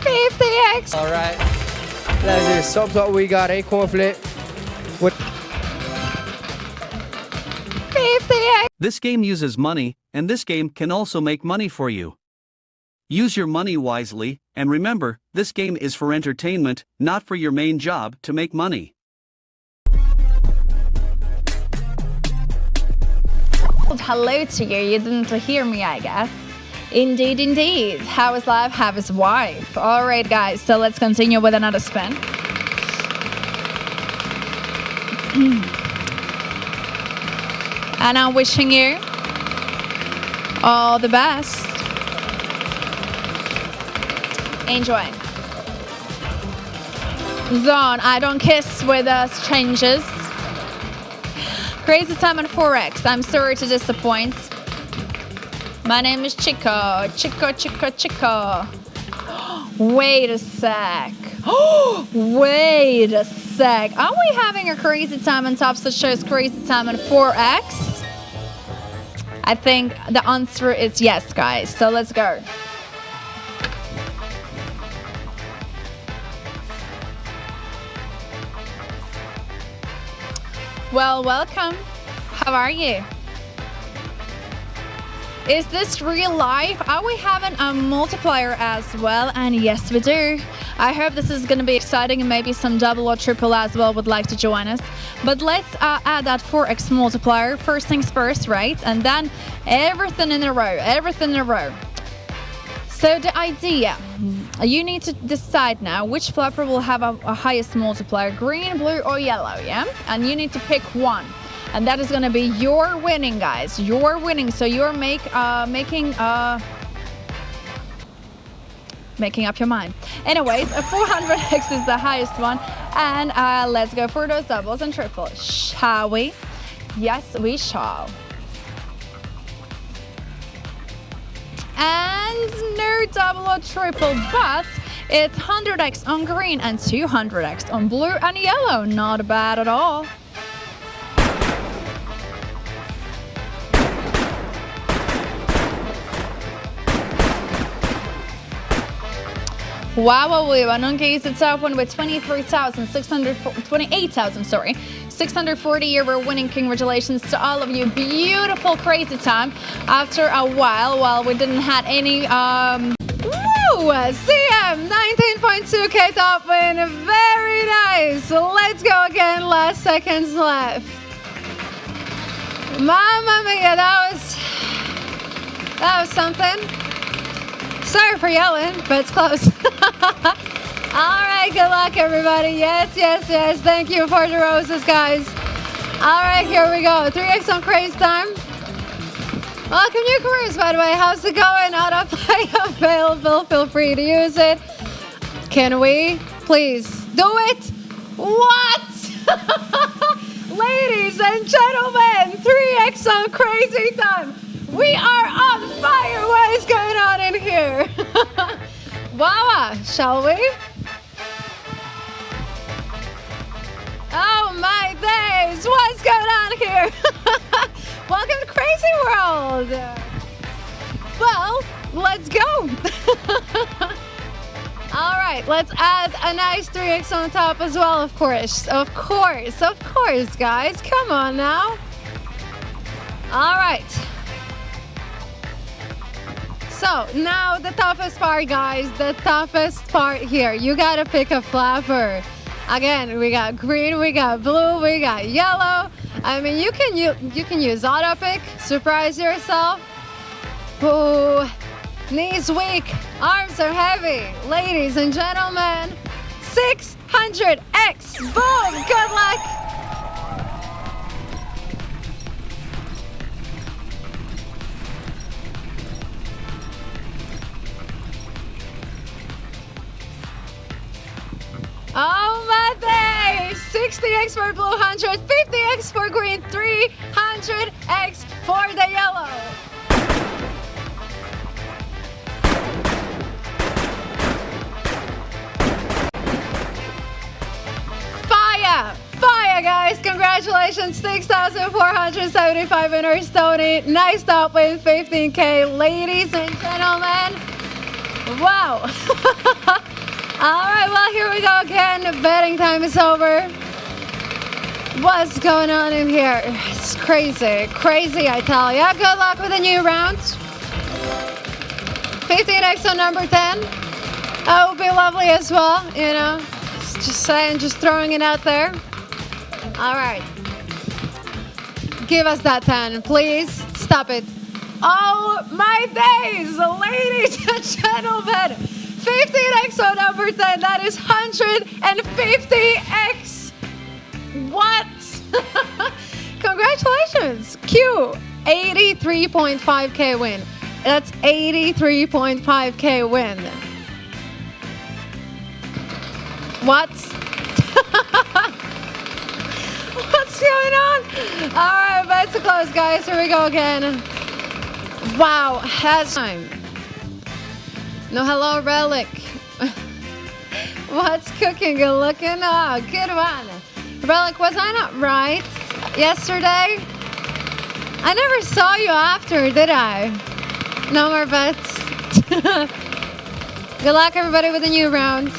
50x. All right. That's it. TOPSLOT, we got a conflict with 50x. This game uses money, and this game can also make money for you. Use your money wisely, and remember, this game is for entertainment, not for your main job to make money. Hello to you. You didn't hear me, I guess. Indeed, indeed. How is life? How is wife? All right, guys. So let's continue with another spin. And I'm wishing you all the best. Enjoy. Zone. I don't kiss with strangers. Crazy time on Forex. I'm sorry to disappoint. My name is Chico. Chico. Wait a sec. Wait a sec. Are we having a crazy time on TOPSLOT shows crazy time on Forex? I think the answer is yes, guys. So let's go. Well, welcome. How are you? Is this real life? Are we having a multiplier as well? And yes, we do. I hope this is going to be exciting, and maybe some double or triple as well would like to join us. But let's add that 4x multiplier. First things first, right? And then everything in a row. So the idea, you need to decide now which flopper will have a highest multiplier, green, blue, or yellow, yeah? And you need to pick one. And that is going to be your winning, guys. Your winning. So you're making up your mind. Anyways, a 400x is the highest one. And let's go for those doubles and triples. Shall we? Yes, we shall. And no double or triple, but it's 100x on green and 200x on blue and yellow. Not bad at all. Wow, nunca used the top one with 640 euro winning. Congratulations to all of you. Beautiful crazy time after a while we didn't had any CM 19.2k top win. Very nice. Let's go again. Last seconds left. Mamma mia, that was something. Sorry for yelling, but it's close. All right, good luck, everybody. Yes. Thank you for the roses, guys. All right, here we go. 3x on crazy time. Welcome, newcomers, by the way. How's it going? Autoplay available. Feel free to use it. Can we please do it? What? Ladies and gentlemen, 3x on crazy time. We are on fire. What is going on in here? Wow, shall we? Oh my days, what's going on here? Welcome to Crazy World. Well, let's go. All right, let's add a nice 3x on top as well, of course, guys. Come on now. All right. So now the toughest part, guys, the toughest part here. You gotta pick a flapper. Again, we got green, we got blue, we got yellow. I mean, you can use auto pick, surprise yourself. Ooh, knees weak, arms are heavy. Ladies and gentlemen, 600x, boom, good luck. Oh my days! 60x for blue, 100, 50x for green, 300x for the yellow. Fire, guys! Congratulations. Congratulations, 6,475 winners, Tony. Nice top win, 15K. Ladies and gentlemen, wow. All right, well, here we go again. Betting time is over. What's going on in here? It's crazy, crazy, I tell ya. Good luck with the new round. 15X on number 10. That would be lovely as well, you know. Just saying, just throwing it out there. All right. Give us that 10, please. Stop it. Oh, my days, ladies and gentlemen. 15X on number 10. That is 150X. What? Congratulations. Q. 83.5K win. That's 83.5K win. What? What's going on? All right, bets are closed, guys. Here we go again. Wow, has time. No, hello, Relic. What's cooking and looking? Oh, good one. Relic, was I not right yesterday? I never saw you after, did I? No more bets. Good luck, everybody, with the new round.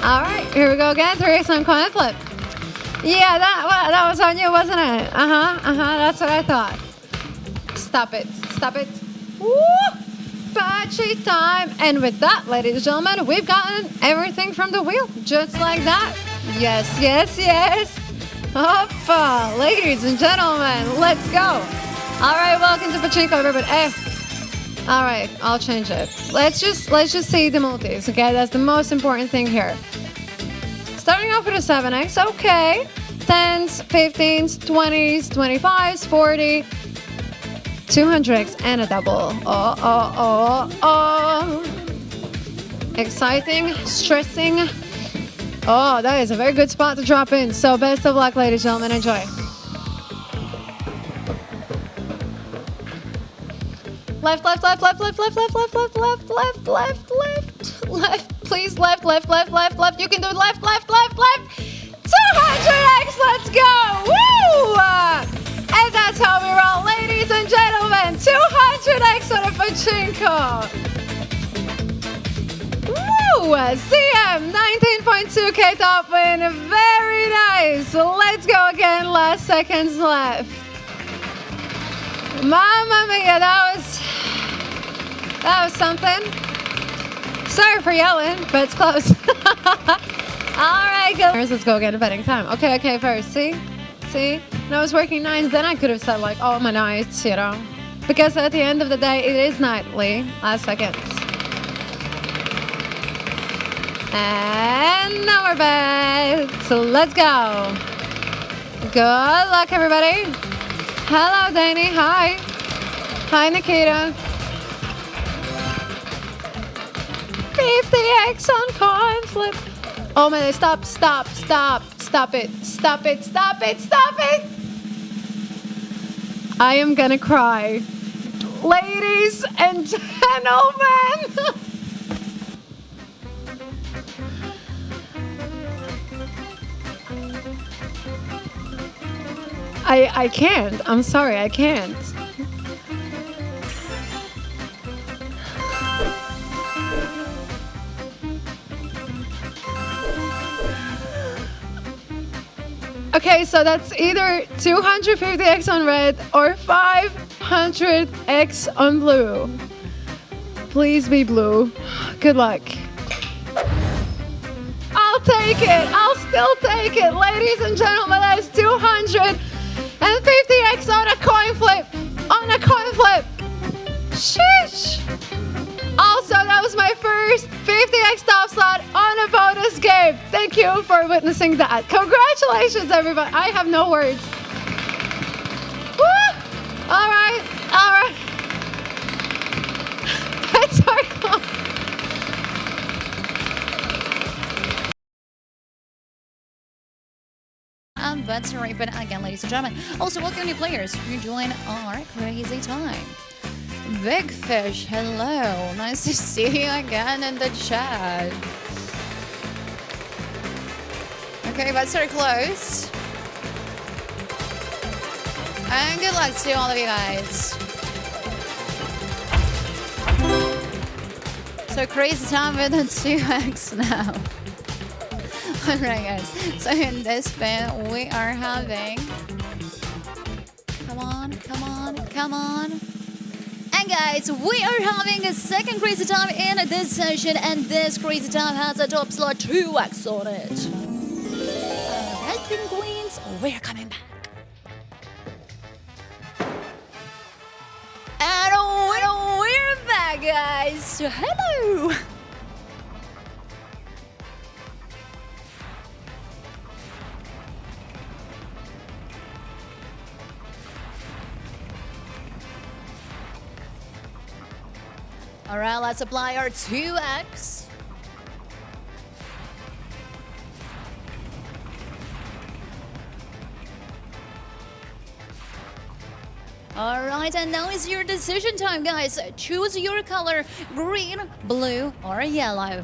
All right, here we go again. 3X on coin flip. Yeah, that was on you, wasn't it? That's what I thought. Stop it. Stop it. Woo! Patchy time. And with that, ladies and gentlemen, we've gotten everything from the wheel. Just like that. Yes, yes, yes. Hoppa. Ladies and gentlemen, let's go. All right, welcome to Pachinko, everybody. All right, I'll change it. Let's just see the multis, okay? That's the most important thing here. Starting off with a 7X, okay. 10s, 15s, 20s, 25s, 40, 200X, and a double. Oh. Exciting, stressing. Oh, that is a very good spot to drop in. So best of luck, ladies and gentlemen. Enjoy. Left. Please, left. You can do it. Left. 200X, let's go. Woo! And that's how we roll, ladies and gentlemen. 200X on a Pachinko. Woo! CM, 19.2K top win. Very nice. Let's go again. Last seconds left. Mamma mia, that was something. Sorry for yelling, but it's close. All right, go. Let's go get a betting time. Okay, first. See? When I was working 9s, then I could have said like, oh, my nights, you know. Because at the end of the day, it is nightly. Last seconds. And now we're back. So let's go. Good luck, everybody. Hello, Danny. Hi. Hi, Nikita. 50X on coin flip. Oh my, stop it. I am gonna cry. Ladies and gentlemen. I can't. I'm sorry, I can't. Okay, so that's either 250X on red or 500X on blue. Please be blue. Good luck. I'll take it. I'll still take it. Ladies and gentlemen, that is 250X on a coin flip. Sheesh. Also, that was my first 50X top slot on a bonus game. Thank you for witnessing that. Congratulations, everybody. I have no words. Woo! All right. That's our call. And that's right, but again, ladies and gentlemen. Also, welcome new players. You join our crazy time. Big Fish, hello. Nice to see you again in the chat. Okay, but so close. And good luck to all of you guys. So crazy time with the 2x now. Alright guys, so in this spin we are having... Come on, come on, come on. And guys, we are having a second crazy time in this session, and this crazy time has a top slot 2x on it. Red Penguins, we're coming back. And we're back, guys. So hello. All right, let's apply our 2x. All right, and now is your decision time, guys. Choose your color, green, blue, or yellow.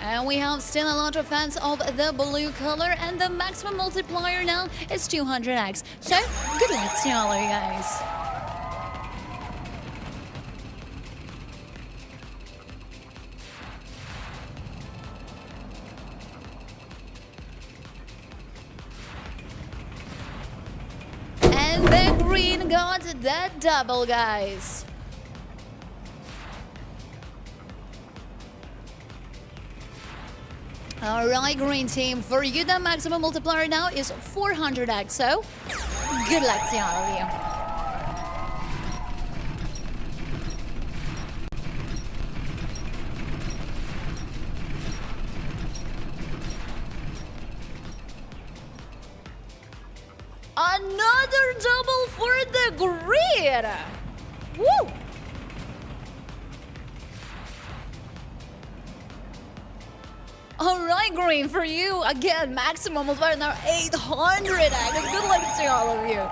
And we have still a lot of fans of the blue color, and the maximum multiplier now is 200x. So, good luck to all of you guys. And the green got the double, guys. All right, green team, for you the maximum multiplier now is 400x, so good luck to all of you. Another double for the green! Woo! All right, green, for you, again, maximum multiplier now 800x. Good luck to all of you.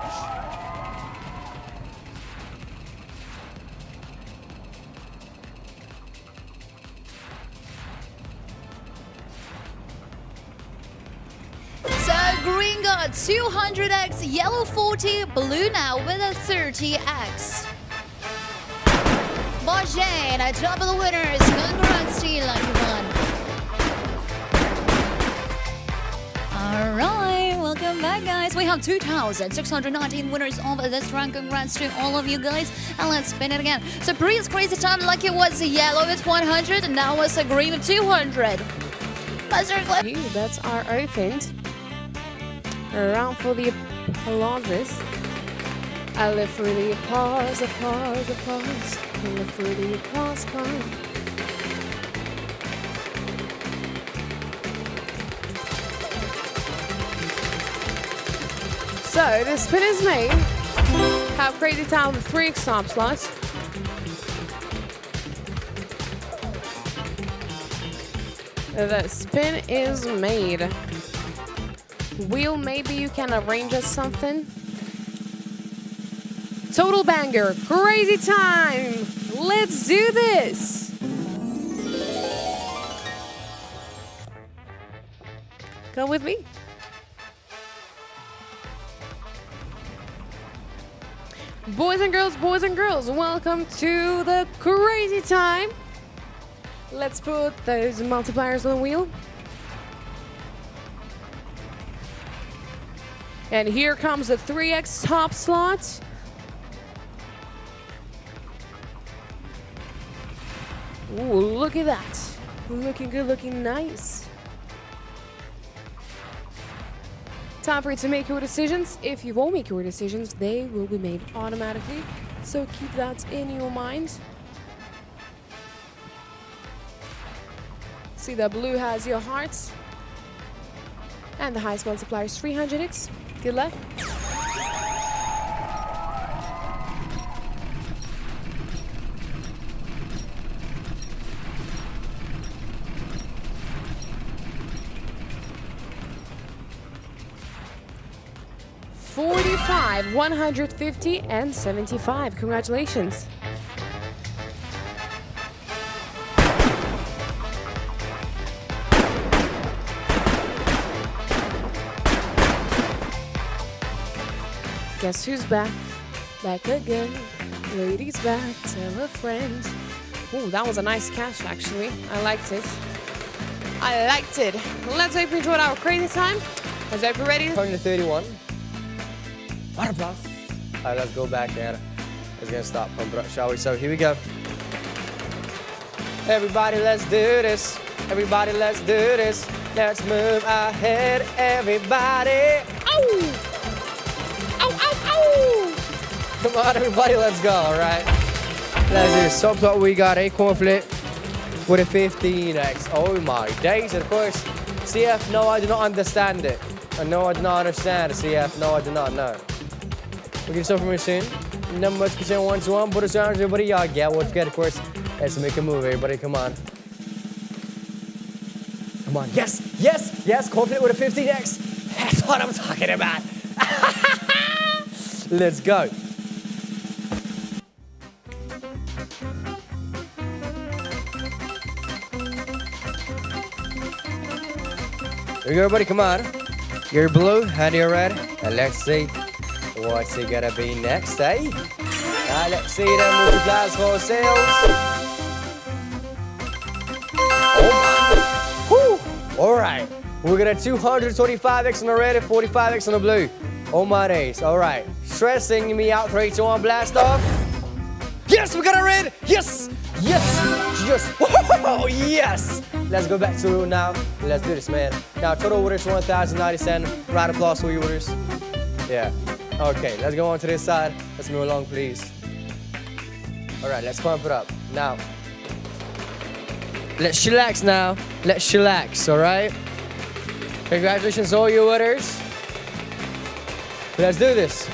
So green got 200x, yellow 40, blue now with a 30x. Bajane, top of the winners. Congrats to you, lucky one. All right, welcome back, guys. We have 2,619 winners of this round. Congrats to all of you guys. And let's spin it again. So previous crazy time, lucky was yellow with 100, and now it's a green with 200. That's our opened. Around for the applauses. I live for the applause, applause, applause. I live for the applause, applause. So the spin is made. Have crazy time with 3 stop slots. The spin is made. Wheel, maybe you can arrange us something. Total banger, crazy time. Let's do this. Come with me. Boys and girls, welcome to the crazy time. Let's put those multipliers on the wheel. And here comes the 3x top slot. Ooh, look at that. Looking good, looking nice. Time for you to make your decisions. If you won't make your decisions, they will be made automatically. So keep that in your mind. See that blue has your hearts. And the highest multiplier is 300x. Good luck. $45, 150, and 75. Congratulations. Guess who's back? Back again. Ladies back, tell a friend. Ooh, that was a nice cash actually. I liked it. I liked it. Let's hope you enjoyed our crazy time. Let's hope you're ready. 131. What a plus. All right, let's go back there. It's gonna start pumping up, shall we? So here we go. Everybody, let's do this. Everybody, let's do this. Let's move ahead, everybody. Ow! Ow, ow, ow! Come on, everybody, let's go, all right? Let's do this. TOPSLOT, we got a corn flip with a 15x. Oh my days, and of course, CF, no, I do not understand it. No, I do not understand it, CF. No, I do not know. We'll get stuff from you soon. Numbers percent 1 to 1, put us down, everybody. Y'all get what's good, of course. Let's make a move, everybody. Come on. Come on. Yes, yes, yes. Confident with a 15x. That's what I'm talking about. Let's go. Here we go, everybody. Come on. You're blue and you're red. And let's see what's it gonna be next, eh? Let's see them multipliers for sales. Oh my. Whew. All right. We're gonna 225x on the red and 45x on the blue. Oh my days. All right. Stressing me out. 3, 2, 1, blast off. Yes, we got a red. Yes. Yes. Yes. Oh, yes. Let's go back to now. Let's do this, man. Now, total orders 1,097. Round of applause for your orders. Yeah. Okay, let's go on to this side. Let's move along, please. All right, let's pump it up. Now, let's chillax now. Let's chillax, all right? Congratulations, all your winners. Let's do this.